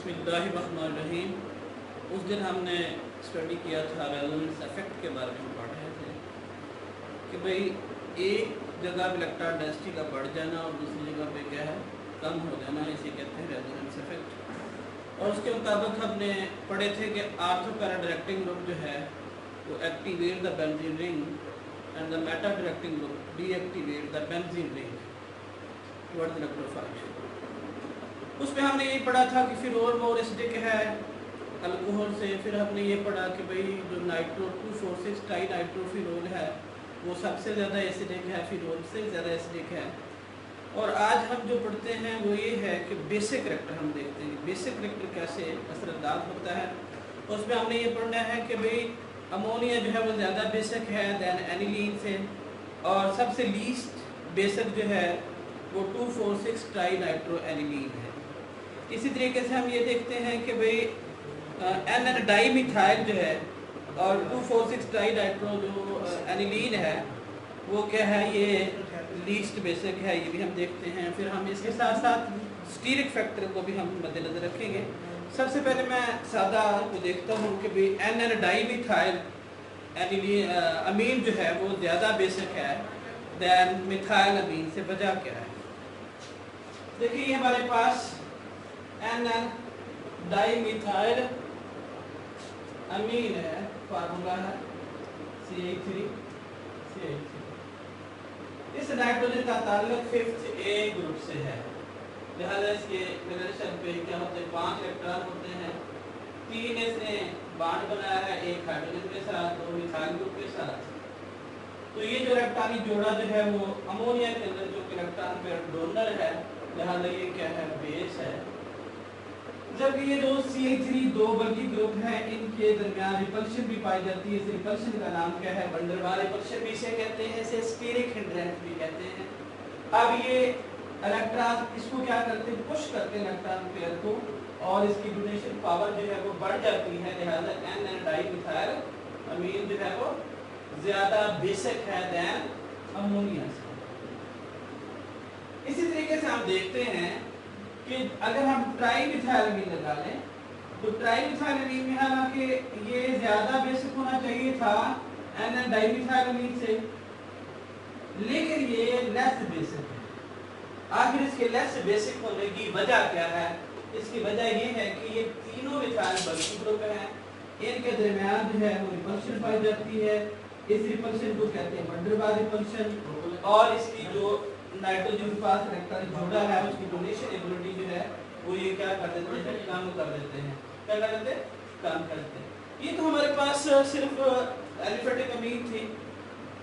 बिस्मिल्लाहिर्रहमानिर्रहीम। उस दिन हमने स्टडी किया था रेजोनेंस इफेक्ट के बारे में पढ़ रहे थे कि भाई एक जगह इलेक्ट्रॉन डेंसिटी का बढ़ जाना और दूसरी जगह पे क्या है कम हो जाना, इसे कहते हैं रेजोनेंस इफेक्ट। और उसके मुताबिक हमने पढ़े थे कि आर्थो पैरा डायरेक्टिंग ग्रुप जो है वो activate the benzene ring and the meta directing group deactivate the benzene ring towards electrophilation. उसमें हमने ये पढ़ा था कि फिनोल मोर एसिडिक है अल्कोहल से। फिर हमने ये पढ़ा कि भाई जो नाइट्रो 2,4,6 टाई नाइट्रोफिनोल है वो सबसे ज़्यादा एसिडिक है, फिनोल से ज़्यादा एसिडिक है। और आज हम जो पढ़ते हैं वो ये है कि बेसिक करैक्टर हम देखते हैं, बेसिक करैक्टर कैसे असरअंदाज होता है। उसमें हमने ये पढ़ना है कि भाई अमोनिया जो है वो ज़्यादा बेसिक है दैन एनिलीन से, और सबसे लीस्ट बेसिक जो है वो 2,4,6 ट्राई नाइट्रो एनिलीन है। इसी तरीके से हम ये देखते हैं कि भाई एन डाईमिथाइल जो है और 2,4,6 ट्राई नाइट्रो जो एनिलीन है वो क्या है, ये लीस्ट बेसिक है, ये भी हम देखते हैं। फिर हम इसके साथ साथ स्टीरिक फैक्टर को भी हम मद्देनजर रखेंगे। सबसे पहले मैं सादा को देखता हूँ कि भाई एन डाईमिथाइल एनिलीन अमीन जो है वो ज़्यादा बेसिक है दैन मिथाइल अमीन से। वजह क्या है? देखिए हमारे पास एन डाईमिथाइल अमीन है, फार्मूला है CH3। इस नाइट्रोजन का ताल्लुक 5th A ग्रुप से है, लिहाजा इसके रिलेशन पे क्या होते हैं, 5 इलेक्ट्रॉन होते हैं। 3 इसने बॉन्ड बनाया है, एक हाइड्रोजन के साथ और मिथाइल ग्रुप के साथ। तो ये जो इलेक्ट्रॉनिक जोड़ा जो है वो अमोनिया के अंदर जो इलेक्ट्रॉन पेयर डोनर है, लिहाजा ये क्या है, बेस है। जबकि ये जो CH3 दो बल्कि ग्रुप हैं इनके दरमियान रिपल्शन भी पाई जाती है। इस रिपल्शन का नाम क्या है, वंडरवाल रिपल्शन भी इसे कहते हैं, इसे स्टीरिक हिंड्रेंस भी कहते हैं। अब ये इलेक्ट्रॉन इसको क्या करते हैं, पुश करते हैं इलेक्ट्रॉन पेयर को, और इसकी डोनेशन पावर जो है वो बढ़ जाती है। लिहाजा एन डाईमिथाइल अमीन जो है वो ज्यादा बेसिक है दैन अमोनिया से। इसी तरीके से हम देखते हैं कि अगर हम ट्राईमिथाइलमीन लगा लें तो ट्राईमिथाइलमीन में हालांकि ये ज्यादा बेसिक होना चाहिए था एन डाईमिथाइलमीन से, लेकिन ये लेस बेसिक है। आखिर इसके लेस बेसिक होने की वजह क्या है? इसकी वजह ये है कि ये तीनों मिथाइल बल्कि ग्रुप हैं, इनके दरमियान जो है वो रिपल्शन पाई जाती है। इस रिपल्शन को कहते हैं वंडरवाल रिपल्शन। और इसकी जो नाइट्रोजन के पास इलेक्ट्रॉन जोड़ा है उसकी डोनेशन एबिलिटी जो है वो ये क्या कर देते हैं, कम कर देते हैं। क्या कर देते हैं? कम कर देते हैं। ये तो हमारे पास सिर्फ एलिफेटिक अमीन थी।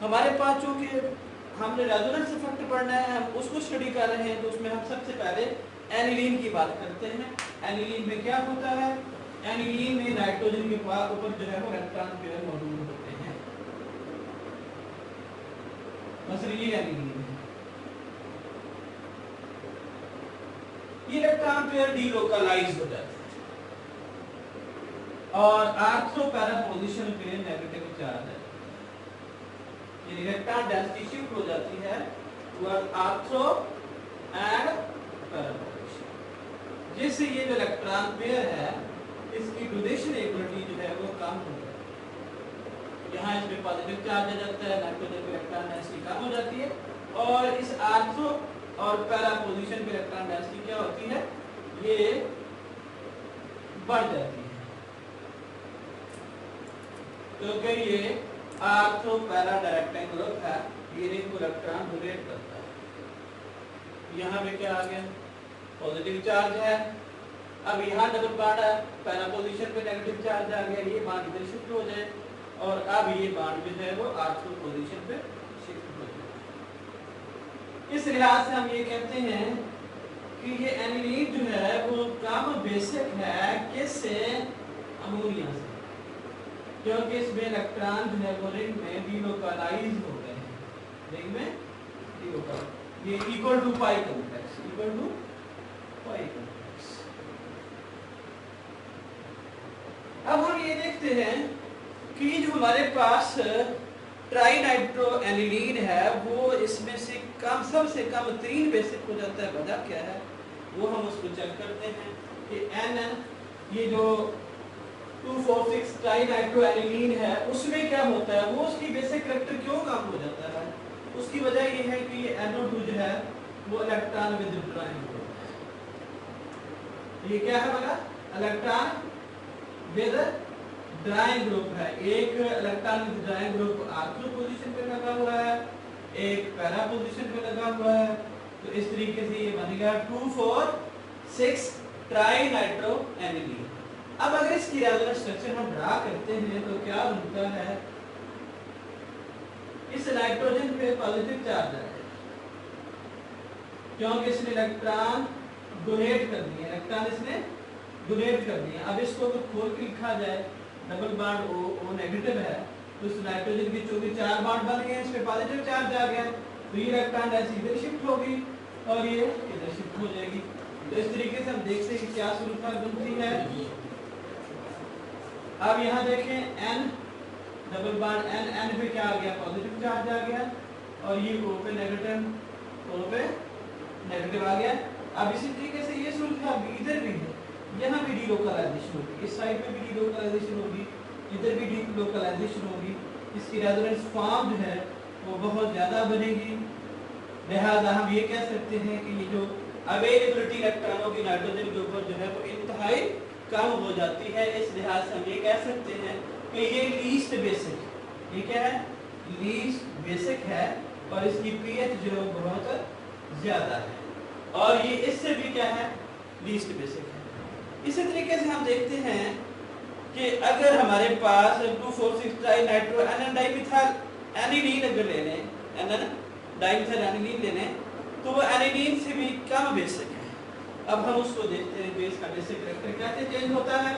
हमारे पास चूंकि हमने रेजोनेंस इफेक्ट पढ़ना है, हम उसको स्टडी कर रहे हैं, तो उसमें हम सबसे पहले एनिलीन की बात करते हैं। एनिलीन में क्या होता है? एनिलीन में नाइट्रोजन के ऊपर जो है वो इलेक्ट्रॉन पेयर मौजूद होते हैं। मसलन ये एनिलीन है, ये इलेक्ट्रॉन पेयर डीलोकलाइज हो जाता है और आर्थो पैरा पोजीशन पे नेगेटिव चार्ज है, ये इलेक्ट्रॉन डेंसिटी शिफ्ट हो जाती है toward ortho and para position, जिससे ये जो इलेक्ट्रॉन पेयर है इसकी डोनेशन एबिलिटी जो है वो कम हो जाती है। यहाँ इसमें पॉजिटिव चार्ज आ जाता है, नाइट्रोजन इलेक्ट्रॉन डेंसिटी कम हो जाती है, और इस आर्थो और पैरा पोजीशन पे इलेक्ट्रॉन डेंसिटी क्या होती है, ये बढ़ जाती है, क्योंकि ये आर्थो पैरा डायरेक्टिंग ग्रुप है, ये रिंग को इलेक्ट्रॉन डोनेट करता है। यहाँ पे क्या आ गया, पॉजिटिव चार्ज है। अब यहाँ डबल बॉन्ड है, पैरा पोजीशन पे नेगेटिव चार्ज आ गया, ये बॉन्ड इधर शिफ्ट हो जाए और अब ये बॉन्ड जो है वो आर्थो पोजीशन पे शिफ्ट हो जाए। इस लिहाज से हम ये कहते हैं कि ये एनिलीन जो है वो कम बेसिक है किससे, अमोनिया से, क्योंकि इसमें इलेक्ट्रॉन जो है वो रिंग में डीलोकलाइज हो गए हैं, रिंग में डीलोकलाइज, ये equal to pi complex, equal to pi complex. अब हम ये देखते हैं कि जो हमारे पास ट्राई नाइट्रो एनिलीन है वो इसमें से कम, सबसे कम 3 बेसिक हो जाता है। वजह क्या है वो हम उसको चेक करते हैं। कि एन ये जो 2,4,6 ट्राइनाइट्रोएनिलीन है उसमें क्या होता है, वो उसकी बेसिक करैक्टर क्यों कम हो जाता है? उसकी वजह ये है कि ये NO2 जो है वो इलेक्ट्रॉन विदड्रॉइंग ग्रुप है। ये क्या है बड़ा? इलेक्ट्रॉन विदड्रॉइंग ग्रुप है। एक electron withdrawing group ortho position पे लगा हुआ है, एक पैरा पोजीशन पे लगा हुआ है। तो इस तरीके से ये बन गया 2,4,6 ट्राइनाइट्रोएनिलीन। अब अगर इसकी रेजोनेंस स्ट्रक्चर हम ड्रा करते हैं तो क्या बनता है, इस नाइट्रोजन पे पॉजिटिव चार्ज आएगा क्योंकि इसने इलेक्ट्रॉन डोनेट कर दिए, इलेक्ट्रॉन इसने डोनेट कर दिए। अब इसको तो खोल के लिखा जाए, डबल बॉन्ड O नेगेटिव है, तो इस नाइट्रोजन के चूंकि 4 बॉन्ड बन गए, इस पे पॉजिटिव चार्ज आ गया, तो ये इलेक्ट्रॉन ऐसे इधर शिफ्ट होगी और ये इधर शिफ्ट हो जाएगी। तो इस तरीके से हम देखते हैं कि क्या सूरत बनती है। अब यहाँ देखें N डबल बॉन्ड N पे क्या आ गया, पॉजिटिव चार्ज आ गया, और ये O पे नेगेटिव आ गया। अब इसी तरीके से ये सूरत इधर भी है, यहाँ भी डीलोकलाइजेशन होगी, इस साइड पे भी डीलोकलाइजेशन होगी, इधर भी डीलोकलाइजेशन होगी। इसकी रेजोनेंस फॉर्म जो है वो बहुत ज़्यादा बनेगी। लिहाजा हम ये कह सकते हैं कि ये जो अवेलेबिलिटी इलेक्ट्रॉनों की नाइट्रोजन के ऊपर जो है वो इंतहाई कम हो जाती है। इस लिहाज से हम ये कह सकते हैं कि ये लीस्ट बेसिक, ये क्या है, लीस्ट बेसिक है, और इसकी पीएच जो बहुत ज्यादा है, और ये इससे भी क्या है, लीस्ट बेसिक है। इसी तरीके से हम देखते हैं कि अगर हमारे पास 2,4,6 ट्राइनाइट्रो डाइमिथाइल एनिलीन अगर ले लें, डाइमिथाइल एनिलीन ले लें, तो वो एनिलीन से भी कम बेसिक है। अब हम उसको देखते हैं बेस का बेसिक कैरेक्टर कैसे चेंज होता है।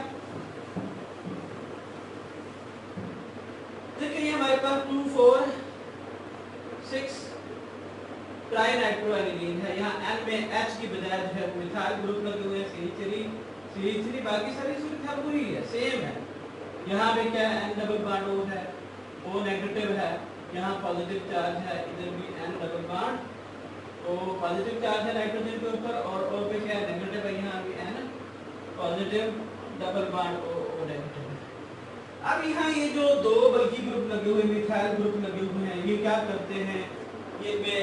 देखिए हमारे पास 2,4,6 ट्राइनाइट्रोएनिलीन है। यहाँ N में H की बजाय जो है मिथाइल ग्रुप लगे हुए हैं, CH3, बाकी सारी सूरत पूरी है, सेम है। यहाँ पे क्या है, N डबल बॉन्ड O है, O नेगेटिव है, यहाँ पॉजिटिव चार्ज है, इधर भी N double bond O positive charge है नाइट्रोजन के ऊपर, और O पे क्या है, नेगेटिव है, यहाँ भी N positive double bond O negative है। अब यहाँ ये जो दो बल्कि ग्रुप लगे हुए, मिथाइल ग्रुप लगे हुए हैं, ये क्या करते हैं, ये में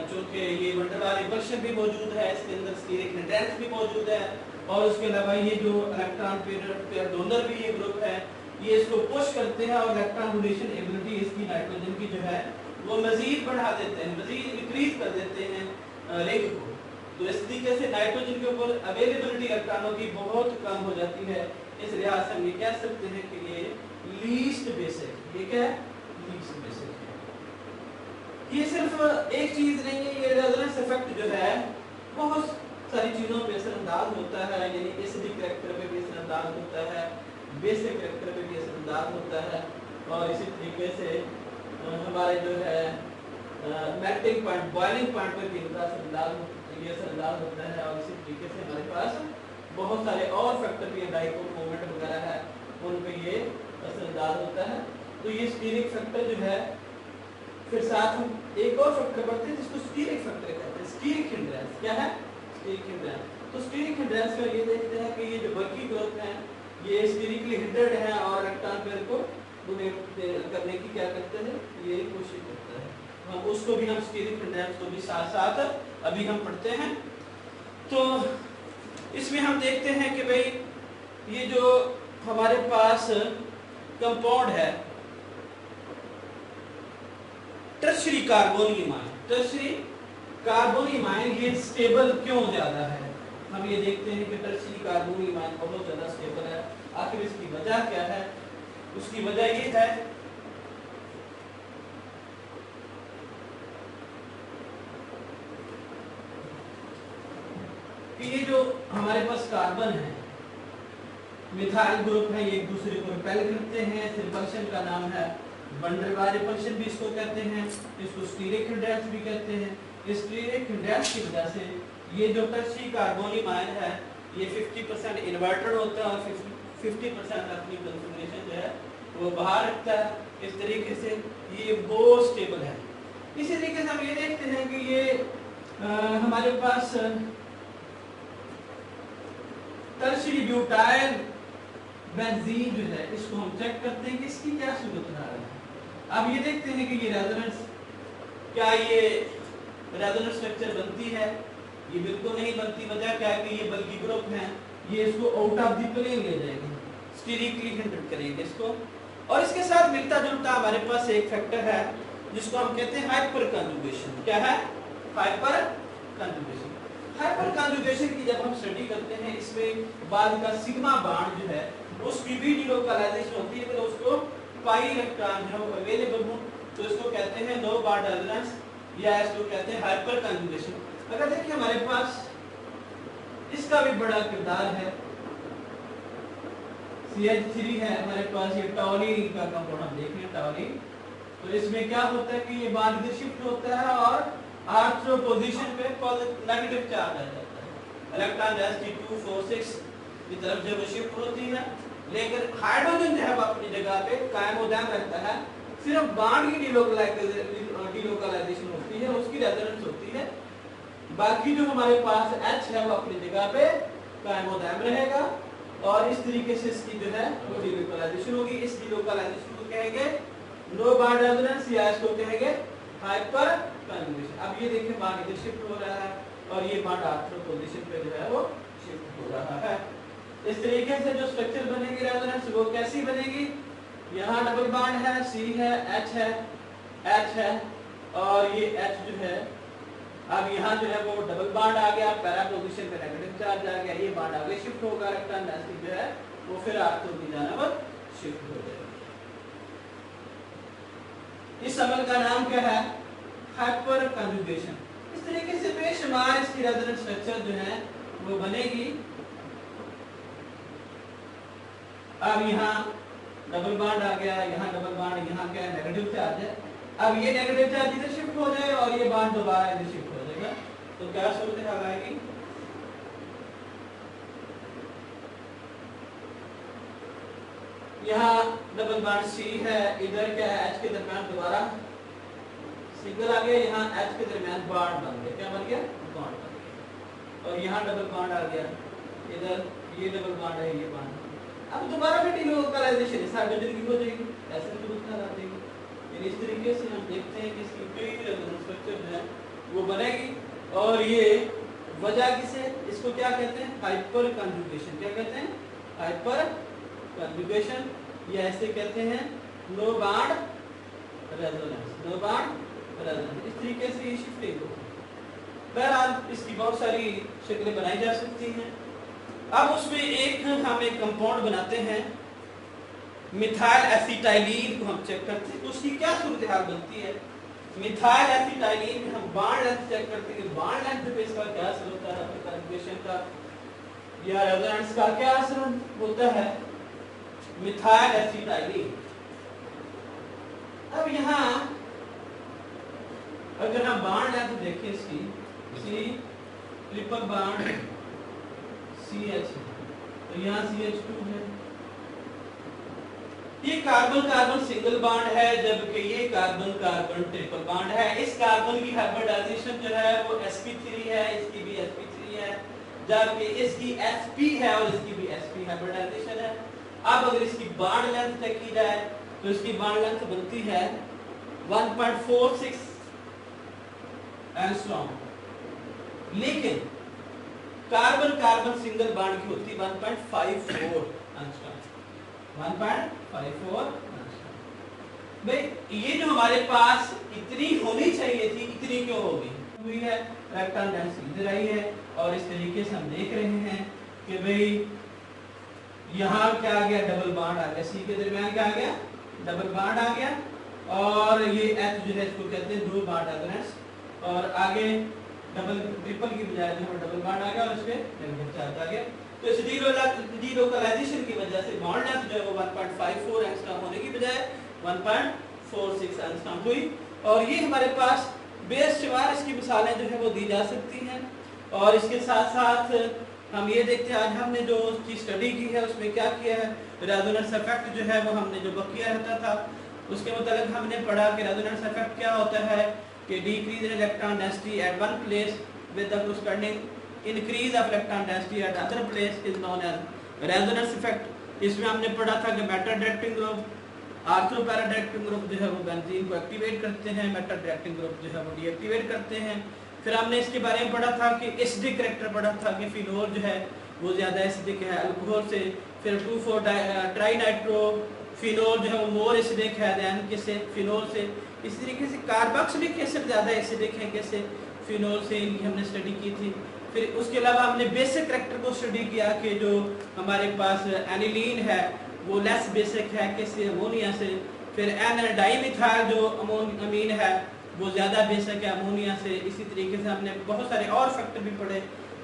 चूंकि ये वंडरवाल रिपल्शन भी मौजूद है, इसके अंदर स्टीरिक हिंड्रेंस भी मौजूद है, और उसके अलावा ये जो इलेक्ट्रॉन पेयर डोनर भी ये ग्रुप है, ये इसको पुश करते हैं और इलेक्ट्रॉन डोनेशन एबिलिटी इसकी नाइट्रोजन की जो है वो मजीद बढ़ा देते हैं, मजीद इंक्रीज कर देते हैं रिंग को। तो इस तरीके से नाइट्रोजन के ऊपर अवेलेबिलिटी इलेक्ट्रॉनों की बहुत कम हो जाती है। इस लिहाज से हम ये कह सकते हैं कि ये लीस्ट बेसिक, ये क्या है, लीस्ट बेसिक है। ये सिर्फ एक चीज नहीं है, ये रेजोनेंस इफेक्ट जो है बहुत सारी चीजों पे असरअंदाज होता है, यानी एसिडिक कैरेक्टर पे भी असरअंदाज होता है, बेसिक कैरेक्टर पे भी असरअंदाज होता है, और इसी तरीके से हमारे जो है मेल्टिंग पॉइंट, बॉइलिंग पॉइंट पे भी असरअंदाज होता है, और इसी तरीके से हमारे पास बहुत सारे और फैक्टर भी, डाइपोल मोमेंट वगैरह है, उन पे ये असरअंदाज होता है। तो ये स्टीरिक फैक्टर जो है, फिर साथ हम एक और फैक्टर पढ़ते हैं जिसको स्टीरिक फैक्टर कहते हैं, स्टीरिक हिंड्रेंस। क्या है, स्टीरिक हिंड्रेंस। तो स्टीरिक हिंड्रेंस में ये देखते हैं कि ये जो बल्की ग्रुप हैं ये स्टीरिकली हिंड्रेड हैं, और इलेक्ट्रॉन पेयर को डोनेट करने की क्या करते हैं, ये कोशिश करता है। हम उसको भी, हम स्टीरिक हिंड्रेंस को भी साथ साथ अभी हम पढ़ते हैं। तो इसमें हम देखते हैं कि भाई ये जो हमारे पास कंपाउंड है tertiary carbonium ion, tertiary carbonium ion, ये स्टेबल क्यों ज्यादा है। हम ये देखते हैं कि टर्शियरी कार्बोनियम आयन बहुत ज्यादा स्टेबल है। आखिर इसकी वजह क्या है, उसकी वजह ये है कि ये जो हमारे पास कार्बन है, मिथाइल ग्रुप है, ये एक दूसरे को रिपेल करते हैं। इस रिपल्शन का नाम है वैन डेर वाल्स रिपल्शन भी इसको कहते हैं, इसको स्टीरिक हिंड्रेंस भी कहते हैं। इस स्टीरिक हिंड्रेंस की वजह से ये जो टर्शियरी कार्बोनियम आयन है ये 50% इन्वर्टेड होता है, और 50% अपनी कॉन्फिगरेशन जो है वो बाहर रखता है। इस तरीके से ये बहुत स्टेबल है। इसी तरीके से हम ये देखते हैं कि ये हमारे पास टर्शियरी ब्यूटाइल बेंजीन जो है इसको हम चेक करते हैं कि इसकी क्या सूरत है। अब ये देखते हैं कि ये रेजोनेंस, क्या ये रेजोनेंस स्ट्रक्चर बनती है? ये बिल्कुल नहीं बनती। वजह क्या है कि ये बल्कि ग्रुप हैं, ये इसको आउट ऑफ द प्लेन ले जाएंगे, स्टेरिकली हिंडर करेंगे इसको। और इसके साथ मिलता जुलता हमारे पास एक फैक्टर है जिसको हम कहते हैं हाइपर कंजुगेशन। क्या है? Hyper conjugation. हाइपर कंजुगेशन की जब हम स्टडी करते हैं, इसमें बाद का सिग्मा बॉन्ड जो है उसकी भी डिलोकलाइजेशन होती है, तो उसको पाई इलेक्ट्रॉन जो अवेलेबल हो तो इसको कहते हैं लो बॉन्ड रेजोनेंस या इसको कहते हैं हाइपर कंजुगेशन। अगर देखिए हमारे पास इसका भी बड़ा किरदार है, CH3 है हमारे पास, ये टॉलिन का कंपाउंड हम देख रहे हैं टॉलिन। तो इसमें क्या होता है कि ये बॉन्ड इधर शिफ्ट होता है और आर्थ्रो पोजीशन पे नेगेटिव चार्ज आ जाता है। इलेक्ट्रॉन sp2 4 6 की तरफ जब शिफ्ट होती है, लेकिन हाइड्रोजन जो है वो अपनी जगह पे कायम हो जाता रहता है। सिर्फ बॉन्ड की डिलोकलाइजेशन होती है, उसकी रेजोनेंस होती है। बाकी जो हमारे पास H है वो अपनी जगह पे कायम हो दायम रहेगा और इस तरीके से इसकी जो है वो डिलोकलाइजेशन होगी। इस डिलोकलाइजेशन को कहेंगे लो बॉन्ड रेजोनेंस या इसको कहेंगे हाइपर कंजुगेशन। अब ये देखिए बॉन्ड इधर शिफ्ट हो रहा है और ये बॉन्ड आर्थ्रो पोजीशन पे जो है वो शिफ्ट हो रहा है। इस तरीके से जो स्ट्रक्चर बनेगी रेजोनेंस वो कैसी बनेगी? यहाँ डबल बॉन्ड है, C है, H है और ये H जो है, अब यहाँ जो है वो डबल बॉन्ड आ गया, पैरा पोजीशन पे नेगेटिव चार्ज आ गया, ये बॉन्ड आगे शिफ्ट होगा, इलेक्ट्रॉन डेंसिटी जो है वो फिर आर्थ्रो की जानिब शिफ्ट हो जाएगा। इस अमल का नाम क्या है? Hyper conjugation. इस तरीके से बेशुमार इसकी रेजोनेंस स्ट्रक्चर जो है वो बनेगी। अब यहाँ डबल बॉन्ड आ गया, यहाँ डबल बॉन्ड, यहाँ क्या है नेगेटिव चार्ज है। अब ये नेगेटिव चार्ज इधर शिफ्ट हो जाए और ये बॉन्ड दोबारा इधर शिफ्ट हो जाएगा, तो क्या सूरत हाल आएगी? यहाँ डबल बॉन्ड C है, इधर क्या है H के दरमियान दोबारा सिंगल आ गया, यहाँ H के दरमियान बॉन्ड बन गया। क्या बन गया? बॉन्ड बन गया। और यहाँ डबल बॉन्ड आ गया, इधर ये डबल बॉन्ड है, ये बॉन्ड। अब दोबारा फिर डिलोकलाइजेशन इस हाइड्रोजन की हो जाएगी, ऐसे सूरत हाल आ जाएगी। इस तरीके से हम देखते हैं कि इसकी कई रेजोनेंस स्ट्रक्चर जो है वो बनेगी। और ये वजह किसे, इसको क्या कहते हैं? Hyper conjugation. क्या कहते हैं? हाइपर कंजुगेशन, या ऐसे कहते हैं लो बॉन्ड रेजोनेंस। लो बॉन्ड रेजोनेंस इस तरीके से ये शिफ्टिंग होगी। बहरहाल इसकी बहुत सारी शक्लें बनाई जा सकती हैं। अब उसमें हम एक कंपाउंड बनाते हैं, मिथाइल एसिटाइलिन को हम चेक करते हैं तो उसकी क्या सूरत हाल बनती है। मिथाइल एसिटाइलिन में हम बॉन्ड लेंथ चेक करते हैं कि बॉन्ड लेंथ पे इसका क्या असर होता है, कंजुगेशन का या रेजोनेंस का क्या असर होता है। मिथाइल एसिटाइलिन, अब यहाँ अगर हम बॉन्ड लेंथ देखें इसकी, C ट्रिपल बॉन्ड CH, तो यहाँ CH2 है। ये कार्बन कार्बन सिंगल बॉन्ड है, जबकि ये कार्बन कार्बन ट्रिपल बॉन्ड है। इस कार्बन की हाइब्रिडाइजेशन जो है वो sp3 है, इसकी भी sp3 है, जबकि इसकी sp है और इसकी भी sp हाइब्रिडाइजेशन है। अब अगर इसकी बॉन्ड लेंथ चेक की जाए तो इसकी बॉन्ड लेंथ बनती है 1.46 एंगस्ट्रॉम, लेकिन कार्बन कार्बन सिंगल बॉन्ड की होती है 1.54 एंगस्ट्रॉम। 1.54 भाई ये जो हमारे पास इतनी होनी चाहिए थी, इतनी क्यों होगी हुई है? इलेक्ट्रॉन डेंसिटी इधर आई है और इस तरीके से हम देख रहे हैं कि भाई यहाँ क्या आ गया? डबल बॉन्ड आ गया, C के दरमियान क्या आ गया? डबल बॉन्ड आ गया और ये H जो है इसको कहते हैं दो बॉन्ड रेजोनेंस, और आगे डबल ट्रिपल की बजाय जो है डबल बॉन्ड आ गया और इसपे नेगेटिव चार्ज आ गया। तो इस डिलोकलाइजेशन की वजह से बॉन्ड लेंथ जो है वो 1.54 एंगस्ट्रॉम होने की बजाय 1.46 एंगस्ट्रॉम हुई। और ये हमारे पास बेशुमार इसकी मिसालें जो है वो दी जा सकती हैं। और इसके साथ साथ हम ये देखते हैं, आज हमने जो चीज स्टडी की है उसमें क्या किया है, रेजोनेंस इफेक्ट जो है वो हमने जो बकिया रहता था उसके मतलब हमने पढ़ा कि रेजोनेंस इफेक्ट क्या होता है कि decrease in electron density at one place with the corresponding increase of electron density at other place is known as resonance effect. इसमें हमने पढ़ा था कि meta directing group, ortho para directing group जो है वो बेंजीन को एक्टिवेट करते हैं, मेटा डायरेक्टिंग ग्रुप जो है वो डीएक्टिवेट करते हैं। फिर हमने इसके बारे में पढ़ा था कि एसिडिक कैरेक्टर पढ़ा था कि फिनोल जो है वो ज़्यादा एसिडिक है अल्कोहल से। फिर 2,4-ट्राईनाइट्रो फिनोल जो है वो मोर एसिडिक है दैन किससे, फिनोल से। इसी तरीके से कार्बोक्सिलिक एसिड ज़्यादा एसिडिक है कैसे, फिनोल से। इनकी हमने स्टडी की थी। फिर उसके अलावा हमने बेसिक कैरेक्टर को स्टडी किया कि जो हमारे पास एनिलीन है वो लेस बेसिक है किससे, अमोनिया से। फिर एन डाइमिथाइल जो अमीन है वो ज़्यादा बेसिक है अमोनिया से। इसी तरीके से हमने बहुत सारे और फैक्टर भी पढ़े।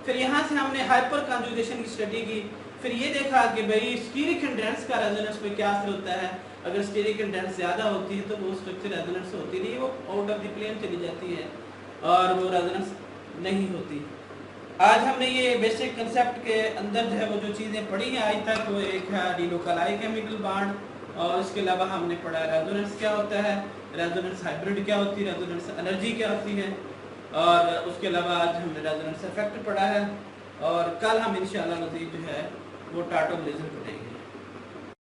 फिर यहाँ से हमने हाइपर कॉन्जुगेशन की स्टडी की। फिर ये देखा कि भाई स्टीरिक हिंड्रेंस का रेजोनेंस पे क्या असर होता है। अगर स्टीरिक हिंड्रेंस ज़्यादा होती है तो वो स्ट्रक्चर रेजोनेंस होती नहीं, वो आउट ऑफ द प्लेन चली जाती है और वो रेजोनेंस नहीं होती। आज हमने ये बेसिक कंसेप्ट के अंदर जो है वो जो चीज़ें पढ़ी हैं आज तक, वो एक है डिलोकलाई केमिकल बॉन्ड, और इसके अलावा हमने पढ़ा रेजोनेंस क्या होता है, रेजोनेंस हाइब्रिड क्या होती है, रेजोनेंस एनर्जी क्या होती है, और उसके अलावा आज हमने रेजोनेंस इफेक्ट पढ़ा है। और कल हम इंशाल्लाह मज़ीद जो है वो टाटो लेजर पढ़ेंगे।